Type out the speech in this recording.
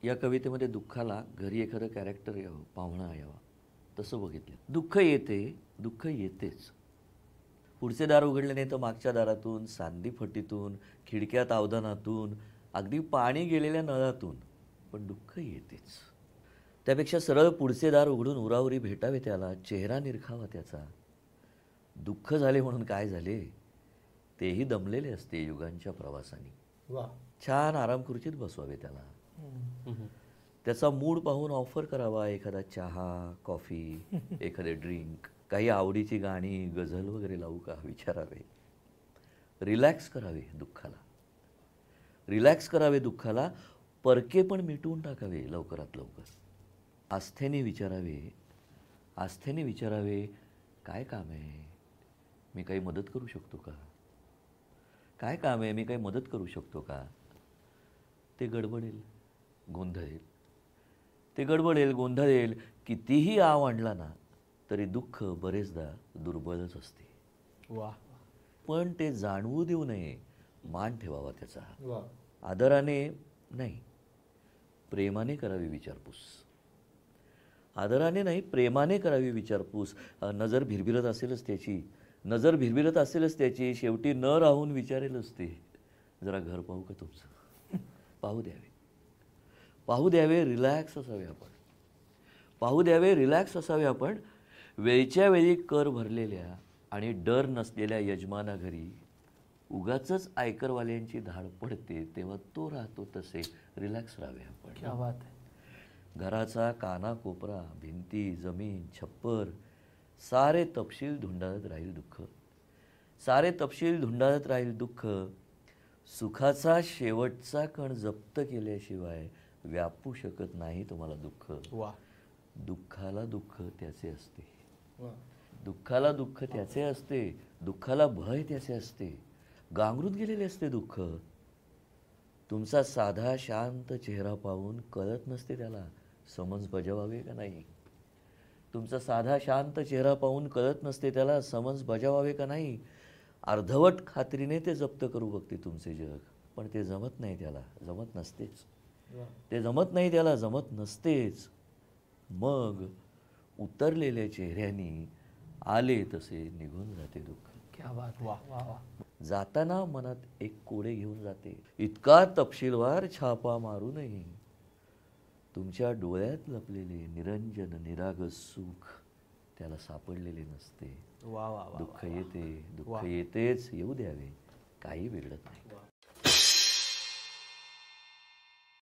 या कवितेमध्ये दुःखाला घरी एखादं कॅरेक्टर यावं, पाहुणा यावा, तसं बघितलं. दुःख येते, दुःख येतेच. पुढचे दार उघडले नाही तर मागच्या दारातून, सांदी फटीतून, खिडक्यात अवधानातून, अगदी पाणी गेलेल्या नळातून, पण दुःख येतेच. त्यापेक्षा सरळ पुढचे दार उघडून उराउरी भेटावे त्याला, चेहरा निरखावा त्याचा. दुःख झाले म्हणून काय झाले, तेही दमलेले असते युगांच्या प्रवासाने. छान आराम खुर्चीत बसवावे त्याला. त्याचा मूड पाहून ऑफर करावा एखादा चहा, कॉफी, एखादे ड्रिंक, काही आवडीची गाणी, गझल वगैरे लावू का विचारावे. रिलॅक्स करावे दुःखाला. रिलॅक्स करावे दुःखाला. परके पण मिटवून टाकावे लवकरात लवकर. आस्थेने विचारावे, काय काम आहे, मी काही मदत करू शकतो का? काय काम आहे, मी काही मदत करू शकतो का? ते गडबडेल, गोंधळेल. कितीही आव आणला ना तरी दुःख बरेचदा दुर्बळच असते. वा. पण ते जाणवू देऊ नये, मान ठेवावा त्याचा. आदराने नाही, प्रेमाने करावी विचारपूस. आदराने नाही, प्रेमाने करावी विचारपूस. नजर भिरभिरत असेलच त्याची, शेवटी न राहून विचारेलच ते, जरा घर पाहू का तुमचं? पाहू द्यावे, रिलॅक्स असावे आपण. वेळच्या वेळी कर भरलेल्या आणि डर नसलेल्या यजमाना घरी उगाचच आयकरवाल्यांची धाड पडते, तेव्हा तो राहतो तसे रिलॅक्स राहावे आपण. क्या बात आहे. घराचा कानाकोपरा, भिंती, जमीन, छप्पर, सारे तपशील धुंडाळत राहील दुःख. सुखाचा शेवटचा कण जप्त केल्याशिवाय व्यापू शकत नाही तुम्हाला दुःख. दुःखाला दुःख त्याचे असते. दुःखाला भय त्याचे असते. गांगरून गेलेले असते दुःख. तुमचा साधा शांत चेहरा पाहून कळत नसते त्याला समज बजावावे का नाही. अर्धवट खात्रीने ते जप्त करू बघते तुमचे जग, पण ते जमत नाही त्याला, जमत नसतेच. मग उतरलेल्या चेहऱ्यानी आले तसे निघून जाते दुःख. क्या बात. वा वा वा. जाताना मनात एक कोडे घेऊन जाते, इतका तपशीलवार छापा मारूनही तुमच्या डोळ्यात लपलेले निरंजन निरागस सुख त्याला सापडलेले नसते. वा वा वा. दुःख येतेच, येऊ द्यावे, काही बिघडत नाही.